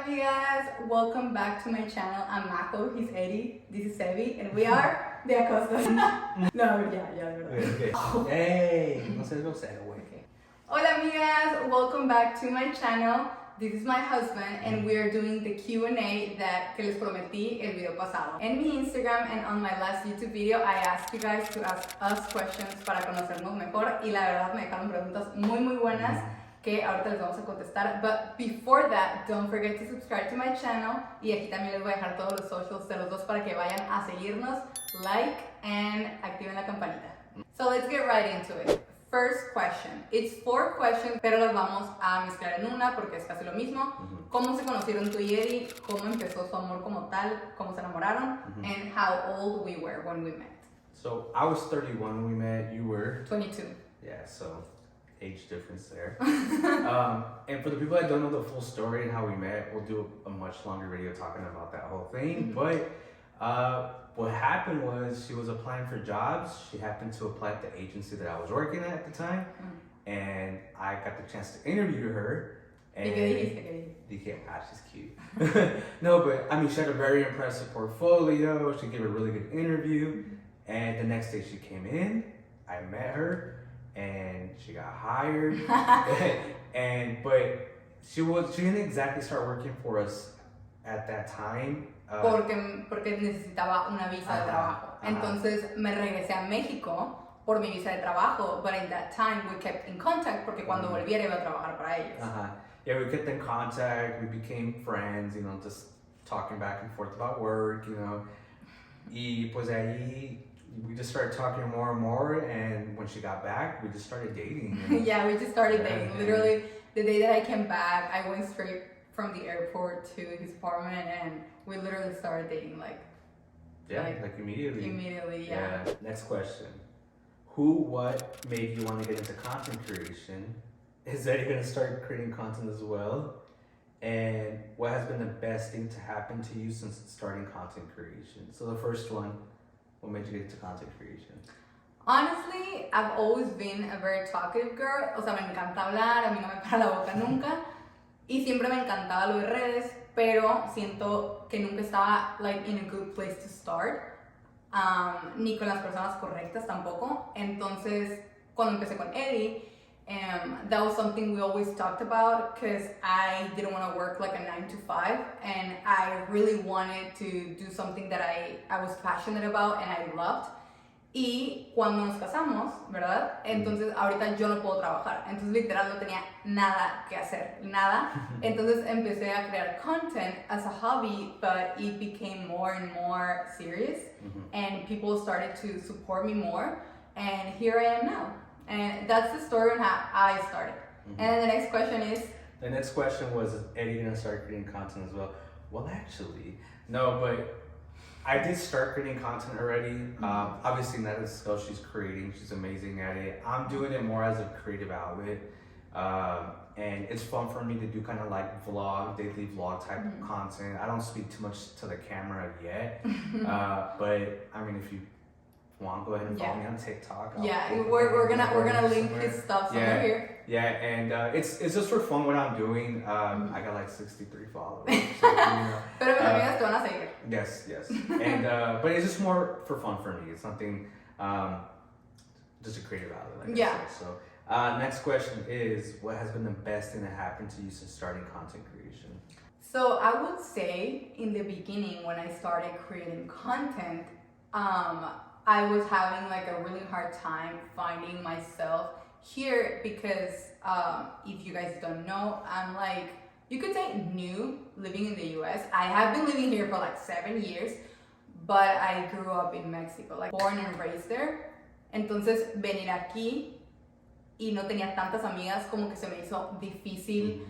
amigas, welcome back to my channel. I'm Majo, he's Eddie, this is Sebi, and we are the Acostas. No, ya, de verdad. Okay. Hey, no seas grosero, güey. Hola amigas, welcome back to my channel. This is my husband and we are doing the Q&A que les prometí el video pasado. En mi Instagram and on my last YouTube video, I asked you guys to ask us questions para conocernos mejor y la verdad me dejaron preguntas muy buenas que ahorita les vamos a contestar. But before that, don't forget to subscribe to my channel y aquí también les voy a dejar todos los socials de los dos para que vayan a seguirnos, like, and activen la campanita. So let's get right into it. First question. It's 4 questions, pero las vamos a mezclar en una porque es casi lo mismo. ¿Cómo se conocieron tú y Eddie? ¿Cómo empezó su amor como tal? ¿Cómo se enamoraron? And how old we were when we met. So I was 31 when we met. You were 22. Yeah, so age difference there. And for the people that don't know the full story and how we met, we'll do a much longer video talking about that whole thing. But what happened was she was applying for jobs. She happened to apply at the agency that I was working at the time. And I got the chance to interview her. And dije, she's cute. No, but I mean, she had a very impressive portfolio. She gave a really good interview. And the next day she came in, I met her. And she got hired, but she didn't exactly start working for us at that time. Porque necesitaba una visa de trabajo. Entonces me regresé a México por mi visa de trabajo, but in that time we kept in contact porque cuando volviera iba a trabajar para ellos. Yeah, we kept in contact, we became friends, just talking back and forth about work, Y pues ahí we just started talking more and more, and when she got back, we just started dating. Yeah, we just started dating. Literally, the day that I came back, I went straight from the airport to his apartment, and we literally started dating like immediately. Immediately, yeah. Next question. What made you want to get into content creation? Is Eddie going to start creating content as well? And what has been the best thing to happen to you since starting content creation? So the first one, what made you get into content creation? Honestly, I've always been a very talkative girl. O sea, me encanta hablar, a mí no me para la boca nunca. Y siempre me encantaba lo de redes, pero siento que nunca estaba in a good place to start. Ni con las personas correctas tampoco. Entonces, cuando empecé con Eddie, that was something we always talked about because I didn't want to work like a 9 to 5 and I really wanted to do something that I was passionate about and I loved. Y cuando nos casamos, ¿verdad? Entonces ahorita yo no puedo trabajar. Entonces literal no tenía nada que hacer, nada. Entonces empecé a crear content as a hobby, but it became more and more serious and people started to support me more and here I am now. And that's the story on how I started. And then the next question is? The next question was Eddie gonna start creating content as well? Well, actually, no, but I did start creating content already. Obviously, that is skill she's creating. She's amazing at it. I'm doing it more as a creative outlet. And it's fun for me to do kind of like daily vlog type of content. I don't speak too much to the camera yet. But I mean, if you want, go ahead and follow me on TikTok. We're gonna link his stuff somewhere here. Yeah, and it's just for fun what I'm doing. I got like 63 followers. So, Pero mis amigas te van a seguir. Yes. And but it's just more for fun for me. It's something just a creative outlet. Like I said. So next question is, what has been the best thing that happened to you since starting content creation? So I would say in the beginning when I started creating content, I was having like a really hard time finding myself here because if you guys don't know, I'm you could say new living in the US. I have been living here for like 7 years, but I grew up in Mexico, born and raised there. Entonces venir aquí y no tenía tantas amigas, como que se me hizo difícil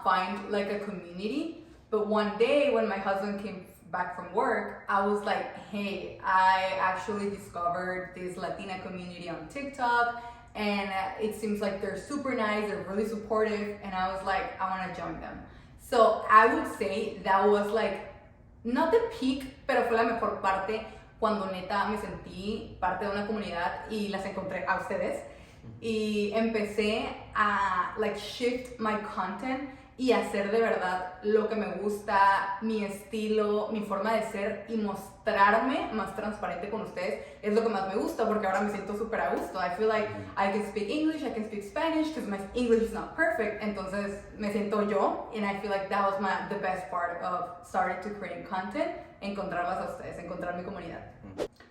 find like a community. But one day when my husband came back from work, I was like, hey, I actually discovered this Latina community on TikTok and it seems like they're super nice, they're really supportive, and I was like, I want to join them. So I would say that was not the peak, pero fue la mejor parte cuando neta me sentí parte de una comunidad y las encontré a ustedes y empecé a shift my content y hacer de verdad lo que me gusta, mi estilo, mi forma de ser y mostrarme más transparente con ustedes es lo que más me gusta porque ahora me siento súper a gusto. I feel like I can speak English, I can speak Spanish because my English is not perfect. Entonces me siento yo and I feel like that was the best part of starting to create content, encontrarlas a ustedes, encontrar mi comunidad.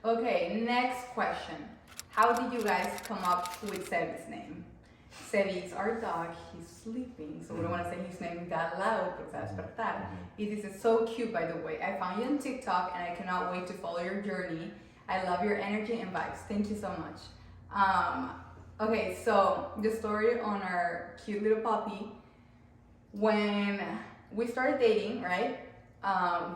Okay, next question. How did you guys come up with Sevi's name? Sevi is our dog, he's sleeping, so we don't want to say his name that loud porque se va a despertar. This is so cute, by the way. I found you on TikTok and I cannot wait to follow your journey. I love your energy and vibes. Thank you so much. Okay, so the story on our cute little puppy. When we started dating, right? I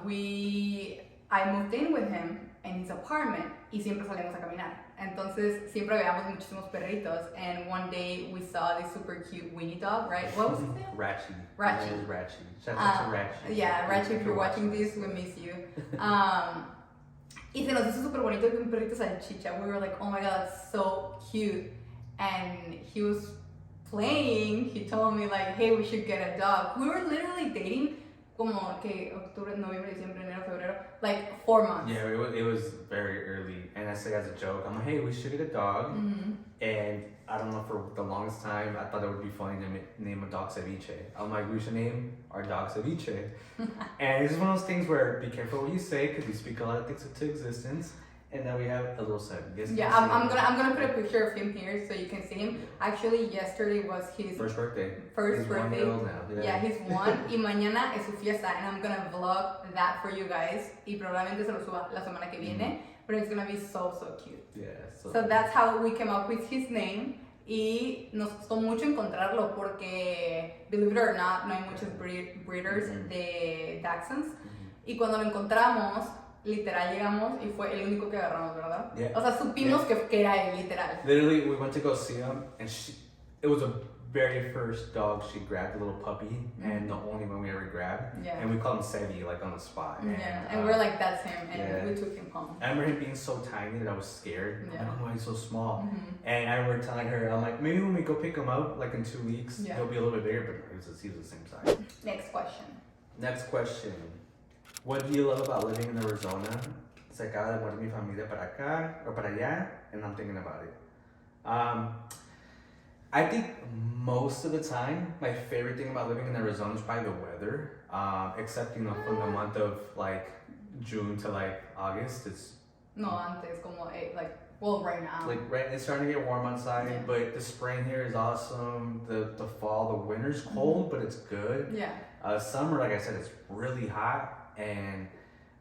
moved in with him in his apartment y siempre salíamos a caminar. Entonces siempre veíamos muchísimos perritos and one day we saw this super cute weenie dog, right? What was his name? Ratchy. Ratchy. His name is Ratchy. Shout out to Ratchy. Yeah, Ratchy, if you're watching this, we miss you. Y se nos hizo super bonito que un perrito salchicha. We were like, oh my god, that's so cute. And he was playing, he told me like, hey, we should get a dog. We were literally dating como que octubre, noviembre, diciembre, enero, febrero, like 4 months. Yeah, it was very early, and I say as a joke, I'm like, hey, we should get a dog, and I don't know, for the longest time, I thought it would be funny to name a dog Ceviche. I'm like, we should name our dog Ceviche. And it's one of those things where be careful what you say, because you speak a lot of things into existence. And then we have a little Cevi. Yeah, I'm gonna put a picture of him here so you can see him. Actually, yesterday was his first birthday. He's birthday. 1 year old now. Yeah, he's 1 y mañana es su fiesta and I'm gonna vlog that for you guys y probablemente se lo suba la semana que viene, but it's gonna be so cute. Yeah. So that's how we came up with his name y nos costó mucho encontrarlo porque, believe it or not, no hay muchos breeders de Dachshunds y cuando lo encontramos literal llegamos y fue el único que agarramos, ¿verdad? Yeah. O sea, supimos que era él, literal. Literally, we went to go see him, and it was the very first dog she grabbed, a little puppy, and the only one we ever grabbed. Yeah. And we called him Sevi, like on the spot. And we're like, that's him, and we took him home. I remember him being so tiny that I was scared. Yeah. I'm like, oh, he's so small. And I remember telling her, I'm like, maybe when we go pick him up, like in 2 weeks, he'll be a little bit bigger, but he was the same size. Next question. What do you love about living in Arizona? Se acaba de morir mi familia para acá or para allá, and I'm thinking about it. I think most of the time, my favorite thing about living in Arizona is probably the weather. Except, from the month of like June to like August, it's antes como right now. It's starting to get warm outside, but the spring here is awesome. The fall, the winter's cold, but it's good. Yeah. Summer, like I said, it's really hot. And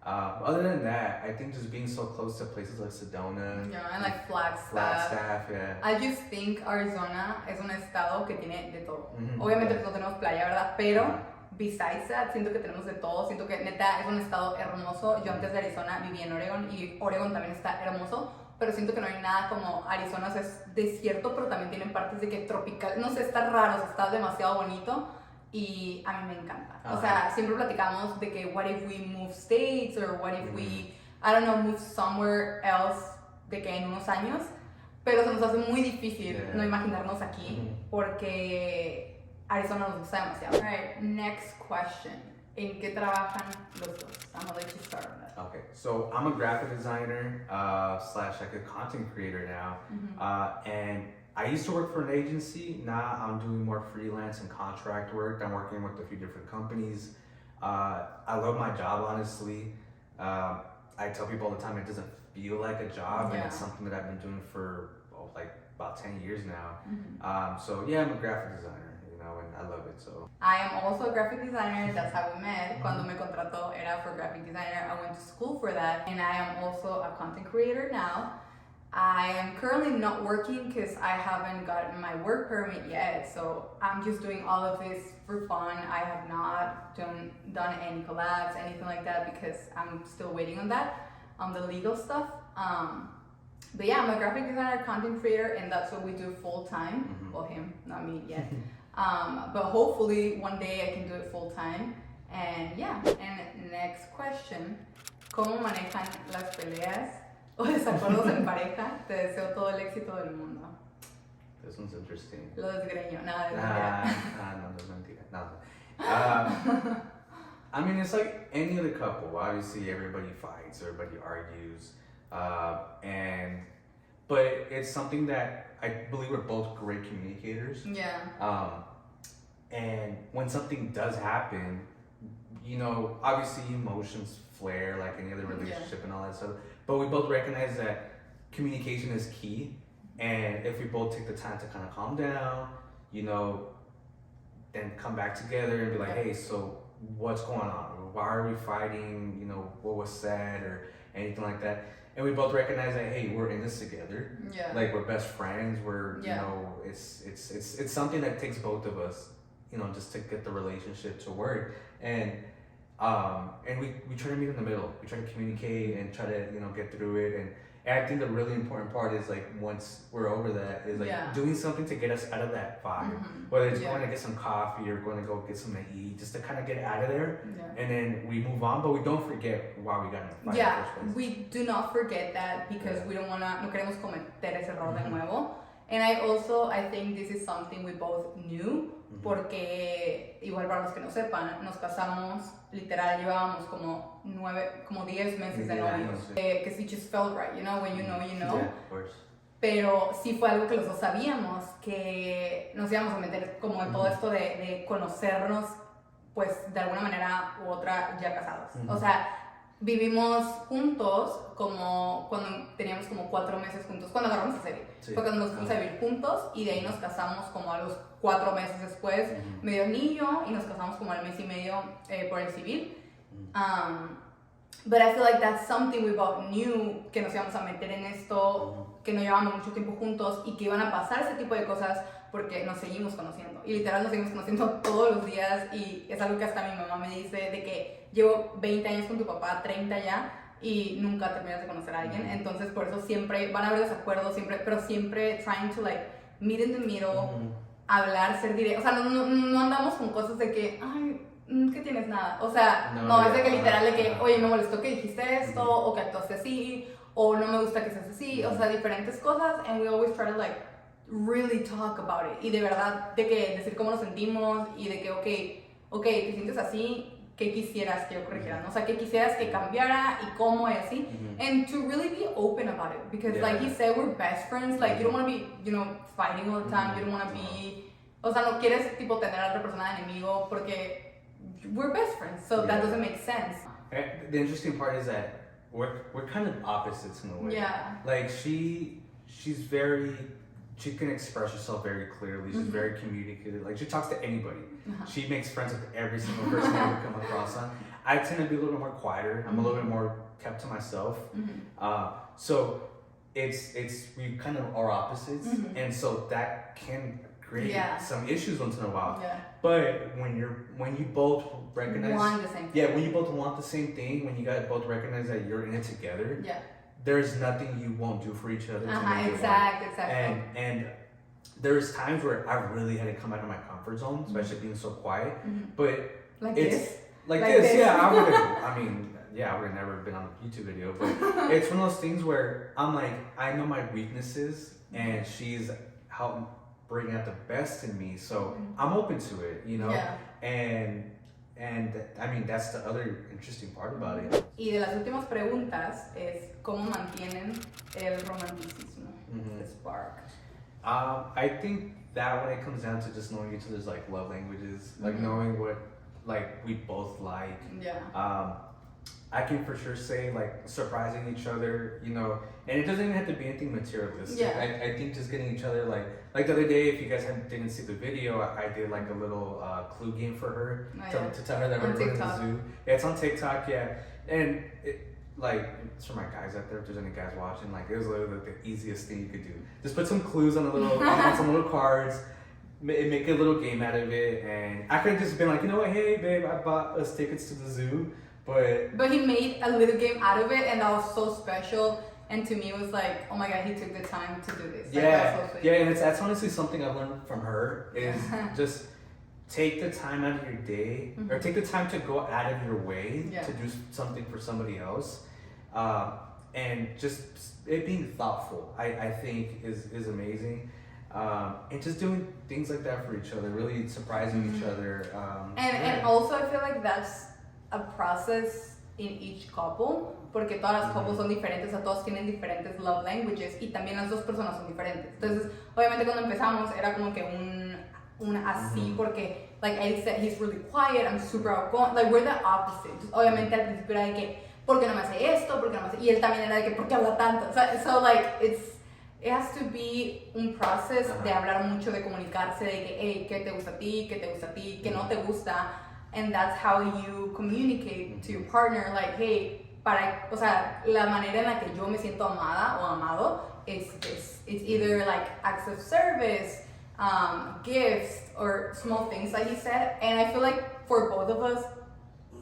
other than that, I think just being so close to places like Sedona. Yeah, and like Flagstaff. Yeah. I just think Arizona es un estado que tiene de todo. Obviamente no tenemos playa, ¿verdad? Pero besides that, siento que tenemos de todo. Siento que neta es un estado hermoso. Yo antes de Arizona viví en Oregon y Oregon también está hermoso. Pero siento que no hay nada como Arizona, o sea, es desierto, pero también tienen partes de que tropical. No sé, está raro, o sea, está demasiado bonito. Y a mí me encanta. O sea, siempre platicamos de que what if we move states or what if we, I don't know, move somewhere else de que en unos años, pero se nos hace muy difícil no imaginarnos aquí porque Arizona nos gusta demasiado. Alright, next question. ¿En qué trabajan los dos? I'm gonna let you start on that. Okay, so I'm a graphic designer / like a content creator now, and I used to work for an agency. Now I'm doing more freelance and contract work. I'm working with a few different companies. I love my job, honestly. I tell people all the time it doesn't feel like a job, and it's something that I've been doing for like about 10 years now. So yeah, I'm a graphic designer, and I love it. So I am also a graphic designer. That's how we met. Cuando me contrató era for graphic designer. I went to school for that, and I am also a content creator now. I am currently not working because I haven't gotten my work permit yet, so I'm just doing all of this for fun. I have not done any collabs, anything like that, because I'm still waiting on that, on the legal stuff. But yeah, I'm a graphic designer, content creator, and that's what we do full time. Well, him, not me yet. But hopefully one day I can do it full time. And yeah, and next question, ¿cómo manejan las peleas o desacuerdos en pareja? Te deseo todo el éxito del mundo. This one's interesting. Lo desgreño, nada de no es mentira. No. I mean, it's like any other couple. Obviously, everybody fights, everybody argues, but it's something that I believe we're both great communicators. Yeah. And when something does happen, obviously emotions flare like any other relationship and all that stuff. But we both recognize that communication is key, and if we both take the time to kind of calm down, then come back together and be like, hey, so what's going on? Why are we fighting? What was said or anything like that? And we both recognize that, hey, we're in this together. Yeah. Like we're best friends. We're it's something that takes both of us, just to get the relationship to work. And we try to meet in the middle. We try to communicate and try to get through it. And I think the really important part is like once we're over that is like doing something to get us out of that vibe. Whether it's going to get some coffee or going to go get something to eat, just to kind of get out of there. And then we move on, but we don't forget why we got in the fight in the first place. We do not forget that because we don't no queremos cometer ese error de nuevo. And I think this is something we both knew, porque igual para los que no sepan, nos casamos, literal llevábamos como 10 meses de novios, que it just felt right, when you know. Yeah, of course. Pero sí fue algo que los dos sabíamos, que nos íbamos a meter como en todo esto de conocernos, pues de alguna manera u otra ya casados. O sea, vivimos juntos como cuando teníamos como 4 meses juntos, cuando agarramos a serie. Fue cuando nos fuimos a vivir juntos y de ahí nos casamos como a los 4 meses después, medio niño, y nos casamos como al mes y medio por el civil. But I feel like that's something we both knew, que nos íbamos a meter en esto, que no llevábamos mucho tiempo juntos y que iban a pasar ese tipo de cosas porque nos seguimos conociendo. Y literal nos seguimos conociendo todos los días y es algo que hasta mi mamá me dice de que llevo 20 años con tu papá, 30 ya, y nunca terminas de conocer a alguien. Entonces por eso siempre van a haber desacuerdos, pero siempre trying to like meet in the middle, hablar, ser directo. O sea, no andamos con cosas de que, ay, ¿qué tienes? Nada. O sea, no es de que literal de que, oye, me molestó que dijiste esto, o que actuaste así, o no me gusta que seas así. O sea, diferentes cosas, and we always try to like really talk about it. Y de verdad, de que decir cómo nos sentimos y de que, ok, te sientes así, ¿qué quisieras que yo corrigiera? ¿No? O sea, ¿qué quisieras que cambiara y cómo y así? And to really be open about it. Because like he said, we're best friends. Like, you don't want to be, fighting all the time. You don't want to be... O sea, no quieres, tipo, tener a otra persona de enemigo porque we're best friends. So that doesn't make sense. And the interesting part is that we're kind of opposites in a way. Yeah. Like, she can express herself very clearly. She's very communicative. Like, she talks to anybody. She makes friends with every single person that we come across on. I tend to be a little bit more quieter. I'm a little bit more kept to myself. So we kind of are opposites. And so that can create some issues once in a while. Yeah. But when you both recognize want the same thing. Yeah, when you both want the same thing, when you guys both recognize that you're in it together. Yeah. There's nothing you won't do for each other. Exactly. And there's times where I really had to come out of my comfort zone, especially being so quiet. But like this, yeah, I would have never been on a YouTube video. But it's one of those things where I'm like, I know my weaknesses, and she's helping bring out the best in me. So I'm open to it, Yeah. And I mean, that's the other interesting part about it. Y de las últimas preguntas es cómo mantienen el romanticismo, the spark. I think that when it comes down to just knowing each other's like love languages, like knowing what like we both like. Yeah. I can for sure say like surprising each other, and it doesn't even have to be anything materialistic. Yeah. I think just getting each other like the other day, if you guys didn't see the video, I did like a little clue game for her to tell her that we're going to the zoo. Yeah, it's on TikTok, yeah. And it's for my guys out there, if there's any guys watching, like it was literally the easiest thing you could do. Just put some clues on on some little cards, make a little game out of it, and I could have just been like, you know what, hey babe, I bought us tickets to the zoo. But he made a little game out of it, and that was so special. And to me, it was like, oh my god, he took the time to do this. And that's honestly something I've learned from her is just take the time out of your day, or take the time to go out of your way to do something for somebody else, and just it being thoughtful. I think is amazing. and just doing things like that for each other, really surprising each other. And also I feel like that's a process in each couple, porque todas las couples son diferentes, o sea, todos tienen diferentes love languages y también las dos personas son diferentes. Entonces, obviamente cuando empezamos era como que un así, porque, like Eddie said, he's really quiet, I'm super outgoing, like we're the opposite. Entonces, obviamente al principio era de que, ¿por qué no me hace esto? ¿Por qué no me hace? Y él también era de que, ¿por qué habla tanto? So like, it has to be un process de hablar mucho, de comunicarse, de que, hey, ¿qué te gusta a ti? ¿Qué te gusta a ti? ¿Qué no te gusta? And that's how you communicate to your partner, like, hey, o sea, la manera en la que yo me siento amada o amado is this. It's either like acts of service, gifts, or small things, like he said. And I feel like for both of us,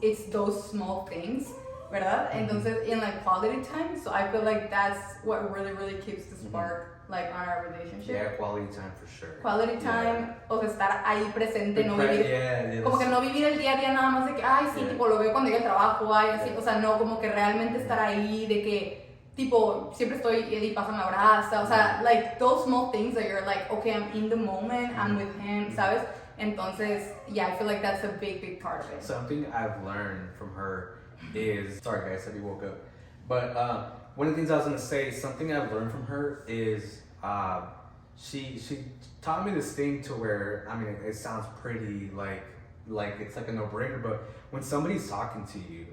it's those small things, ¿verdad? Entonces, in like quality time, so I feel like that's what really, really keeps the spark, like, on our relationship. Yeah, quality time for sure. Quality time, o sea, estar ahí presente, no vivir, como que no vivir el día a día nada más de que, ay, sí, tipo, lo veo cuando llega al trabajo, ay, así, o sea, no, como que realmente estar ahí, de que, tipo, siempre estoy, y pasa, me abraza, o sea, like, those small things that you're like, okay, I'm in the moment, I'm with him, ¿sabes? Entonces, yeah, I feel like that's a big, big part of it. Something I've learned from her is, sorry guys, I woke up, but one of the things I was gonna say, something I've learned from her is she taught me this thing to where, I mean, it sounds pretty like it's like a no-brainer, but when somebody's talking to you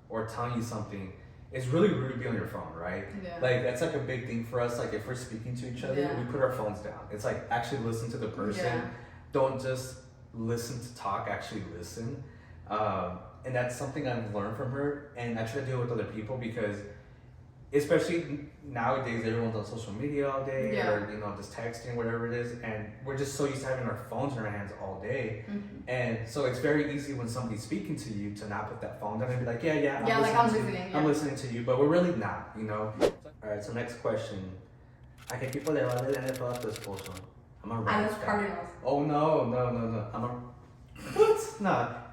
or telling you something, it's really rude to be on your phone, right? Yeah. Like that's like a big thing for us. Like if we're speaking to each other, we put our phones down. It's like actually listen to the person. Yeah. Don't just listen to talk. Actually listen. And that's something I've learned from her, and I try to do it with other people because, especially nowadays, everyone's on social media all day, or just texting, whatever it is, and we're just so used to having our phones in our hands all day, and so it's very easy when somebody's speaking to you to not put that phone down and be like, I'm listening to you, but we're really not, All right, so next question. ¿A qué equipo le va a dar todo a tu esposo? I'm a Rams fan. Cardinals. Oh no.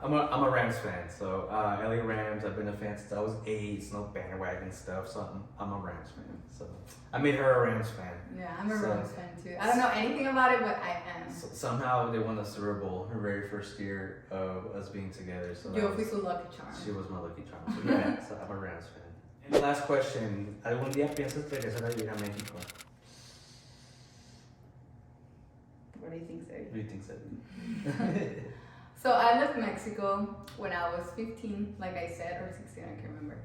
I'm a Rams fan. So LA Rams. I've been a fan since I was 8. It's no bandwagon stuff. So I'm a Rams fan. So I made her a Rams fan. Yeah, I'm a Rams fan too. I don't know anything about it, but I am. So, somehow they won the Super Bowl her very first year of us being together. So yo fui su lucky charm. She was my lucky charm. So yeah, so I'm a Rams fan. And the last question: ¿Algún día piensas regresar a vivir a México? What do you think, Sarah? What do you think, Sarah? So I left Mexico when I was 15, like I said, or 16, I can't remember.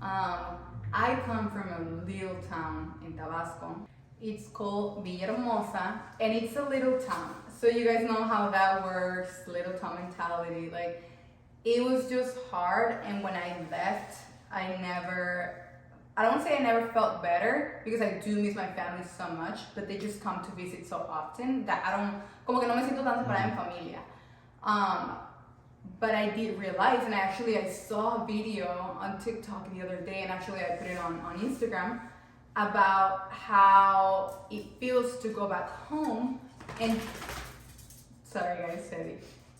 I come from a little town in Tabasco. It's called Villahermosa, and it's a little town. So you guys know how that works, little town mentality. Like, it was just hard, and when I left, I don't want to say I never felt better, because I do miss my family so much, but they just come to visit so often that I don't, como que no me siento tan separada en familia. But I did realize, and I saw a video on TikTok the other day, and actually I put it on Instagram, about how it feels to go back home and, sorry guys, steady,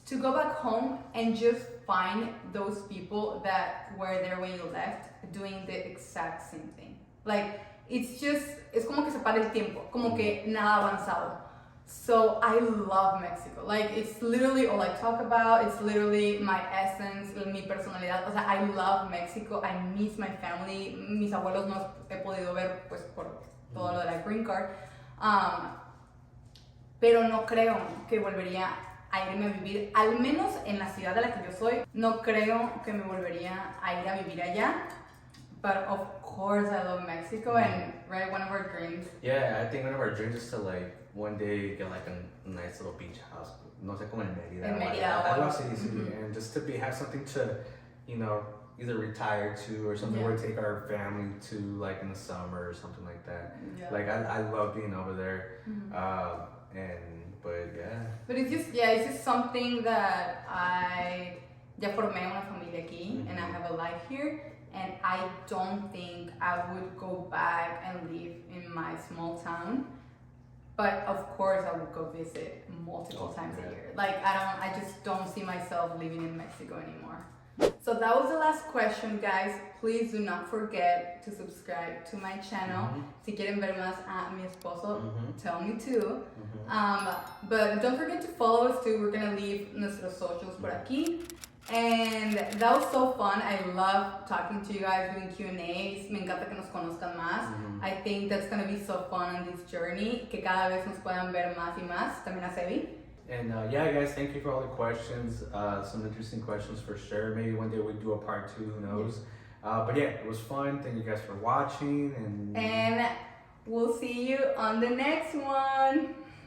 to go back home and just find those people that were there when you left doing the exact same thing. Like, es como que se para el tiempo, como que nada avanzado. So I love Mexico. Like, it's literally all I talk about. It's literally my essence, mi personalidad. O sea, I love Mexico. I miss my family. Mis abuelos no he podido ver, pues, por todo lo de la green card. Pero no creo que volvería a irme a vivir, al menos en la ciudad de la que yo soy. No creo que me volvería a ir a vivir allá. But of course, I love Mexico, and one of our dreams. Yeah, I think one of our dreams is to like one day get like a nice little beach house. No sé como en Mérida. En Mérida. Algo así, and just to have something to, either retire to or something where we take our family to, like in the summer or something like that. Yeah. Like I love being over there, But it's just something that ya formé una familia aquí, and I have a life here. And I don't think I would go back and live in my small town. But of course, I would go visit multiple times a year. Like I just don't see myself living in Mexico anymore. So that was the last question, guys. Please do not forget to subscribe to my channel. Si quieren ver más a mi esposo, tell me too. But don't forget to follow us too. We're gonna leave nuestros socials por aquí. And that was so fun. I love talking to you guys, doing Q&As. Me encanta que nos conozcan más. I think that's gonna be so fun on this journey. Que cada vez nos puedan ver más y más. También a Sebi. And yeah, guys, thank you for all the questions. Some interesting questions for sure. Maybe one day we do a part 2, who knows. But yeah, it was fun. Thank you guys for watching. And we'll see you on the next one.